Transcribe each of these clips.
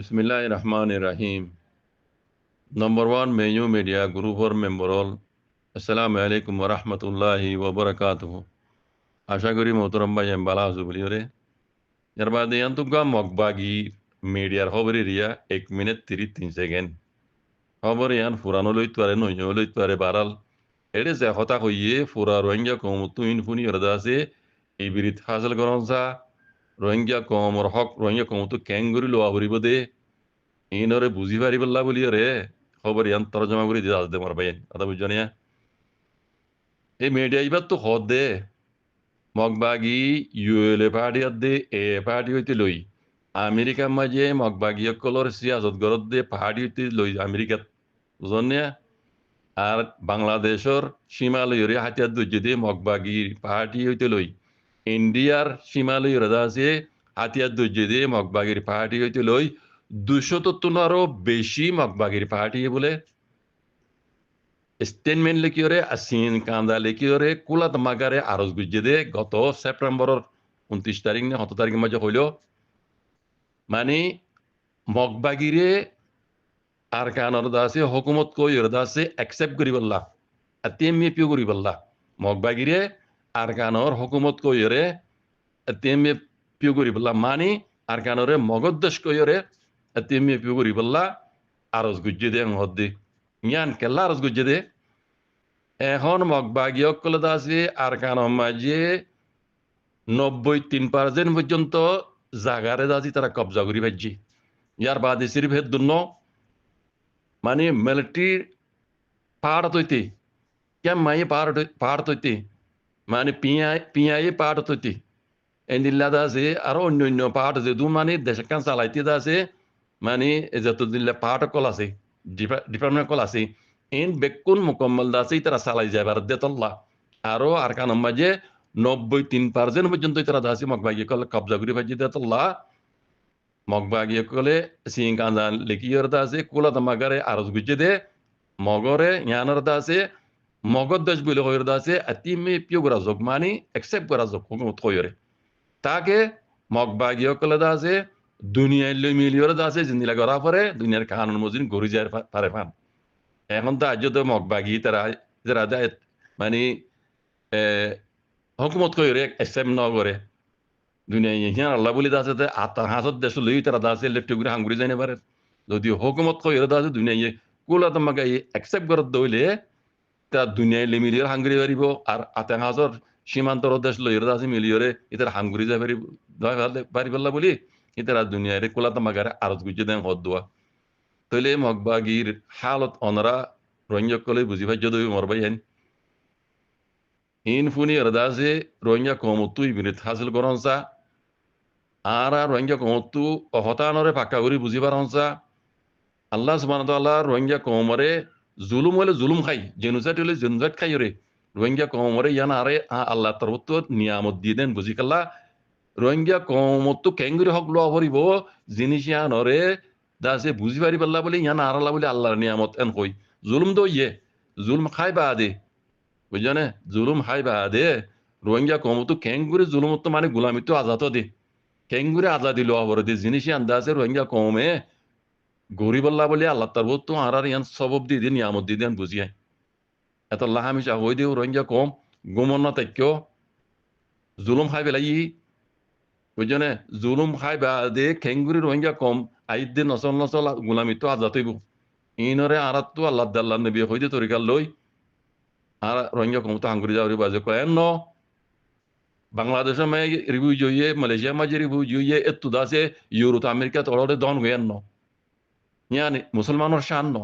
বিসমিল্লাহির রহমানির রহিম। নম্বর one মেয়ু media গ্রুপর মেম্বরল আসসালামু আলাইকুম ওয়া রাহমাতুল্লাহি ওয়া বারাকাতুহু। আশা করি মোহতরম ভাই এম বালা আছু বলি ওরে এর বাদে আন্তুগা মগবাগি মিডিয়ার খবরে রিয়া 1 মিনিট 33 সেকেন্ড খবর ইয়ান ফুরানো লইতে পারে নইও লইতে পারে বারাল এড়ে যে কথা কইয়ে ফুরা রোহিঙ্গা কমতু ইনফুনি অর্দা আছে এই বিরিত হাসিল করনসা রোহিঙ্গা কমর হক রোহিঙ্গা কমতু ক্যাঙ্গুরি লোয়া ভরিব দে ইনরে বুঝি পারি বললা বলি রে খবর ইয়ান তরজমা করে দিয়ে আসতে মার ভাইয়েন কথা বুঝছো না এই মিডিয়া এবার তো হদ দে মগবাগি ইউএলএ পার্টি দে এ পার্টি হইতে লই আমেরিকার মাঝে মগবাগি অকলর সিয়াজত গরত দে পাহাড়ি হইতে লই আমেরিকাত বুঝন না আর বাংলাদেশর সীমালয়রে হাতিয়ার দুর্য দিয়ে মগবাগির পাহাড়ি হইতে লই ইন্ডিয়ার সীমালয়রে আছে হাতিয়ার দুর্য দিয়ে মগবাগির পাহাড়ি হইতে লই 200 বেশি মগবাগির পাহাড়ি বলে স্টেটমেন্ট লিখিওরে আসিন কান্দা লিখিওরে কুলাত মাগারে আরজ গুজে দে গত সেপ্টেম্বরের 29 তারিখ না 7 তারিখের মাঝে হইল মানে মগবাগিরে আর কানর দাসে হুকুমত কই দাসে অ্যাকসেপ্ট করি বললা তেমনি পিও করি বললা মগবাগিরে আর কানর হুকুমত কইরে তেমনি পিও করি বললা মানে আর কানরে মগদ্দেশ কইরে তেমনি পিও করি বললা আরজ গুজে দে হদ্দি ইয়ান কেল্লা আরজ গুজে দে এখন মগবাগীয়কল আছে আর কারণ মাঝে 93% পর্যন্ত জাগারে দাজি তারা কবজা করি পাইছি ইয়ার বাদে সিরিফ হেদ দুন্ন মানে মিলিটারি পাহাড় তৈতে কেম মাই পাহাড় তৈতে মানে পিয়াই পাহাড় তৈতে এন্দিল্লা আছে আর অন্য অন্য পাহাড় যে দু মানে দেশে কান চালাইতে আছে মানে যত দিল্লা পাহাড় কল আছে ডিপার্টমেন্ট কল আছে ইন বেকুন মোকাম্মল দাসে তারা চালাই যাবার দেতল্লা আরো আর কান মাঝে 93% পর্যন্ত তারা দাসি মগবাগি কল কবজা করে ভাজি দেতল্লা মগবাগি কলে সিং কান্দান লিখিয়র দাসে কুলা দামাগারে আরজ গুজে দে মগরে ইয়ানর দাসে মগদ দেশ বলে হইর দাসে আতিমে পিও গরা যোগ মানে একসেপ্ট করা যোগ হুকুমত কইরে তাকে মগবাগি কলে দাসে দুনিয়ায় লই মিলিয়র দাসে জিন্দিলা করা পরে দুনিয়ার কানুন মজিন গড়ি যায় পারে পান এখন তো আজ তো মগবাগি তারা যারা দেয় মানে হুকুমত কইরে একসেপ্ট ন করে দুনিয়া ইহিয়ান আল্লাহ বলি দাসে আতা হাসত দেশ লই তারা দাসে লেটুগুরি হাঙ্গুরি যাইনে পারে যদি হুকুমত কইরে দাসে দুনিয়া কুলা তোমাকে একসেপ্ট করে দইলে তা দুনিয়ায় মিলিয়র হাঙ্গুরি পারিব আর আতা হাসর সীমান্তর দেশ লই দাসে মিলিয়রে ইতার হাঙ্গুরি যাই পারিবল্লা বলি ইতারা দুনিয়ারে কুলা তোমাকে আরজ গুজে দেন হদ দোয়া তইলে মগবাগির হালত অনরা রোহিঙ্গা বুঝি ভাই যদি মরবাই হেন ইন ফুনি এরদাসে রোহিঙ্গা কমতুই বিনিত হাসিল করনসা আর রোহিঙ্গা কমতু হতানরে পাক্কা করি বুঝি পারনসা আল্লাহ সুবহানাহু ওয়া তাআলা রোহিঙ্গা কমরে জুলুম হলে জুলুম খাই জেনুসাইড হলে জেনুসাইড খাই রে রোহিঙ্গা কমরে ইয়ান আরে আল্লাহ তরফত নিয়ামত দিয়ে দেন বুঝি কাল্লা রোহিঙ্গা কমতু কেঙ্গুরি হক লোয়া ভরিব জিনিস ইয়ানরে দাসে বুঝি পারি পাল্লা বলে ইয়ান আরালা বলে আল্লাহর নিয়ামত এন কই জুলুম তো ইয়ে জুলুম খাই বা দে বুঝছনে জুলুম খাই বা দে রোহিঙ্গা কমতু কেঙ্গুরি জুলুম তো মানে গুলামি তো আজাদ দে কেঙ্গুরি আজাদি লোয়া ভরে দে জিনিস আন্দাজে রোহিঙ্গা কমে গরিবল্লা বলে আল্লাহ তার তো আর ইয়ান সবব দিয়ে দিন নিয়ামত দিয়ে দেন বুঝিয়ে এত আল্লাহ হামিশা হই দিও রোহিঙ্গা কম গুমন না তাইক্য জুলুম খাই বেলাই বুঝছনে জুলুম খাই বা দে কেঙ্গুরি রোহিঙ্গা কম আইদ দে নচল নচল গুলামি তো আজাদ হইব ইনরে আর তো আল্লাহ দাল্লাহ নবী হই দে তরিকার লই আর রোহিঙ্গা কম তো হাঙ্গুরি যাওয়ারি বাজে কয় ন বাংলাদেশের মাঝে রিভিউ জইয়ে মালয়েশিয়া মাঝে রিভিউ জইয়ে এত দাসে ইউরোপ আমেরিকা তলরে দন হইয়ান ন ইয়ান মুসলমানের শান ন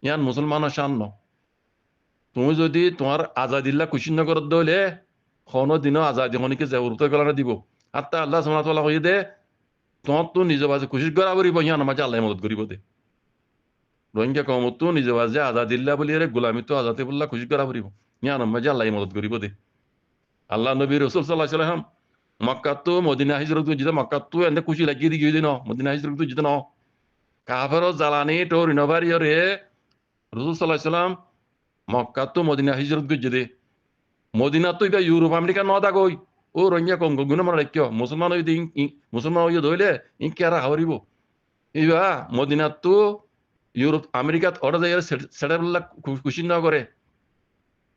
ইয়ান মুসলমানের শান ন তুমি যদি তোমার আজাদিল্লা কুশিন নগর দইলে কোনো দিনও আজাদি হনিকে জরুরত গলানো দিব আত্মা আল্লাহ সুবহানাহু ওয়া তাআলা কই দে তোমার তো নিজ বাজে কুশিশ করা করিব ইয়ান মাঝে আল্লাহ মদত করিব দে রোহিঙ্গা কমত তো নিজ বাজে আজাদিল্লা বলি রে গোলামি তো আজাতে বললা কুশিশ করা করিব ইয়ান মাঝে আল্লাহ মদত করিব দে আল্লাহ নবী রসুল সাল্লাল্লাহু আলাইহি ওয়াসাল্লাম মক্কাতো মদিনা হিজরত জিদা মক্কাতো এন্ড খুশি লাগি দি গিয়ে ন মদিনা হিজরত জিদা ন কাফের জ্বালানি তো রিনোভারিয়রে রসুল সাল্লাল্লাহু আলাইহি ওয়াসাল্লাম মক্কাতো মদিনা হিজরত গিয়ে দে মদিনা তো ইবা ইউরোপ আমেরিকা ন দা গই ও রোহিঙ্গা কম গুণ মনে রাখিও মুসলমান হই মুসলমান হই ধইলে ইন কেরা হাওরিব ইবা মদিনাত তো ইউরোপ আমেরিকাত অর্ডার যায় সেটাবল্লা খুশি না করে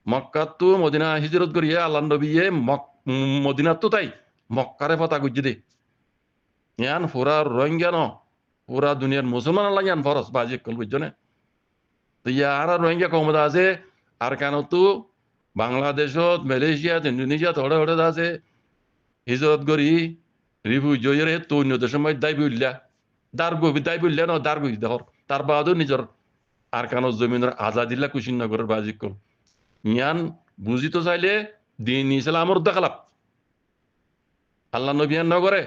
মক্কাত তো মদিনা হিজরত করিয়ে আল্লাহ নবীয়ে মদিনাত তো তাই মক্কারে পতা গুজি দে ইয়ান পুরা রোহিঙ্গা ন পুরা দুনিয়ার মুসলমান আল্লাহ ইয়ান ফরস বাজি কল বুঝছো না তো ইয়ার রোহিঙ্গা কমদা আছে আর কেন তো বাংলাদেশত মালয়েশিয়াত ইন্দোনেশিয়াত হড়ে হড়ে আছে হিজরত করি রিভু জয়ের তো অন্য দেশের মধ্যে দায় বললা দার্গো দায় বললা ন দার্গো দেখর তার বাদও নিজের আর কেন জমিনের আজাদিল্লা কুশিনগরের বাজি কল ইয়ান বুঝিতে চাইলে দিন ইসলামর দেখালাম আল্লাহ নবিয়ান নগরে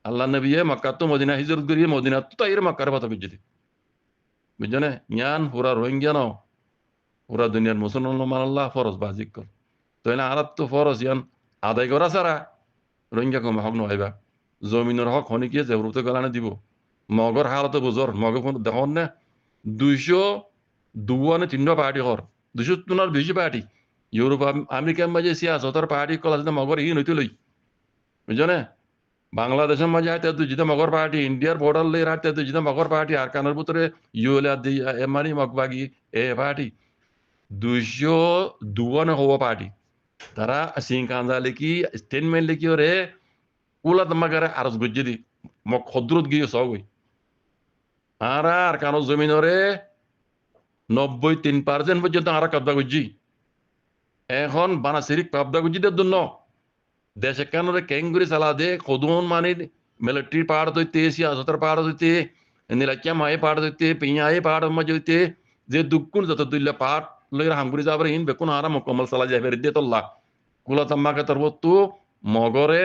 আল্লাহ নবীয়ে মক্কাত তো মদিনা হিজরত করিয়ে মদিনা তো তাইর মক্কার কথা বুঝছি বুঝছো না ইয়ান পুরা রোহিঙ্গা ন পুরা দুনিয়ার মুসলমান আল্লাহ ফরজ বাজিক কর তো এনে আর তো ফরজ ইয়ান আদায় করা ছাড়া রোহিঙ্গা কমে হক নহইবা জমিনের হক হনিকে জেবরুতে গলানে দিব মগর হালতে বুঝর মগে ফোন দেখুন না 202 পার্টি হর 200 বেশি পার্টি ইউরোপ আমেরিকার মাঝে সিয়াসতর পার্টি কলা মগর ই নইতে লই বুঝছো না বাংলাদেশের মাঝে আইতে দুজিতে মগর পার্টি ইন্ডিয়ার বর্ডার লে রাখতে দুজিতে মগর পার্টি আর কানের ভিতরে ইউলে এমানি মগবাগি এ পার্টি 202 হওয়া পার্টি তারা সিং কান্দা লেখি স্টেটমেন্ট লেখি ওরে কুলা তোমাকে আরজ গুজি দি মক খদ্রত গিয়ে সবই আর কানো জমিনরে 93% পর্যন্ত আর কাবদা গুজি এখন বানাসিরিক কাবদা গুজিদের জন্য দেশে কেনরে কেঙ্গুরি চালা দে কদুন মানে মিলিটারি পাহাড় দইতে সিয়াসতের পাহাড় দইতে নীলাচ্যা মায়ে পাহাড় দইতে পিয়ায়ে পাহাড় মাঝে দইতে যে দুঃখুন যত দুইলে পাহাড় লইরা হাঙ্গুরি যাবার ইন বেকুন আরা মকমল চালা যাবে রে তোল্লা কুলা তাম্মাকে তোর তো মগরে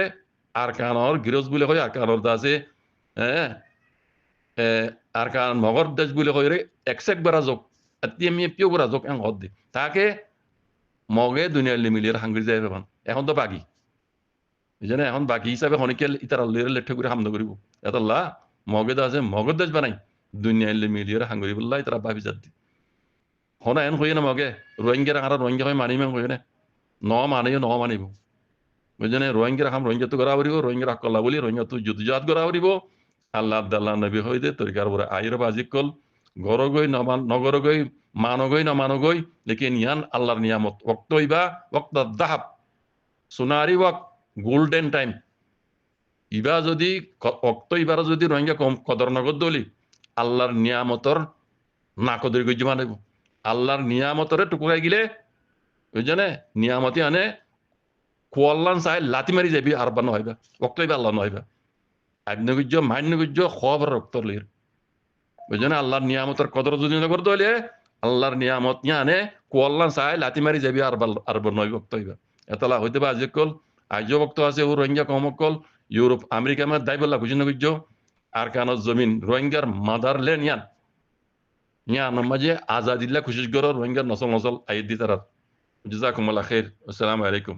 আর কানর গিরজ বলে হয় আর কানর দাসে হ্যাঁ আর কান মগর দেশ বলে হয় রে একসেক বেড়া যোগ এমনি পিও বেড়া যোগ এং হদ দি তাকে মগে দুনিয়ার মিলিয়ে হাঙ্গুরি যাবে এখন তো বাকি বুঝলেন এখন বাকি হিসাবে অনেকে ইতার লেঠে করে হামদা করিব এতলা মগেদ আছে মগদ দেশ বানাই দুনিয়া মিলিয়ে হাঙ্গুরি বললা তারা ভাবি যাতি হনা এন হয়ে না মগে রোহিঙ্গা আর রোহিঙ্গা হয় মানিম হয়ে না ন মানিও ন মানিব বুঝলেন রোহিঙ্গা খাম রোহিঙ্গা তো করা পারিব রোহিঙ্গা কল্লা বলি রোহিঙ্গা তো যুদ্ধজাত করা পারিব আল্লাহ আব্দাল্লাহ নবী হয়ে দে তরিকার পরে আইর বাজিক কল গর গই নগর গই মানগই ন মানগই লেকিন ইয়ান আল্লাহর নিয়ামত ওক্ত হইবা ওক্ত দাহাব সোনারি ওয়াক্ত গোল্ডেন টাইম ইবা যদি অক্ত ইবার যদি রোহিঙ্গা কম কদর নগদ দলি আল্লাহর নিয়ামতর না কদর গজ্জি মানিব আল্লাহর নিয়ামতরে টুকুরাই গিলে বুঝছে নিয়ামতি আনে কোয়াল্লান চাই লাতি মারি যাবি আর বা নহইবা অক্ত ইবা আল্লাহ নহইবা আগ্নগুজ্য মান্যগুজ্য খবর রক্তর লির বুঝছে আল্লাহর নিয়ামতর কদর যদি নগর দলে আল্লাহর নিয়ামত নিয়ে আনে কোয়াল্লান চাই লাতি মারি যাবি আর বা নয় অক্ত হইবা এতলা হইতে বা আজ কল আজও বক্ত আছে ও রোহিঙ্গা কমকল ইউরোপ আমেরিকা মা দাই বললা খুশি নগুজ্য আর কান জমিন রোহিঙ্গার মাদারল্যান্ড ইয়ান মাঝে আজাদিল্লা খুশি গর রোহিঙ্গার নসল নসল আইদি তারা জাজাকুমুল্লাহ খাইর আসসালামু আলাইকুম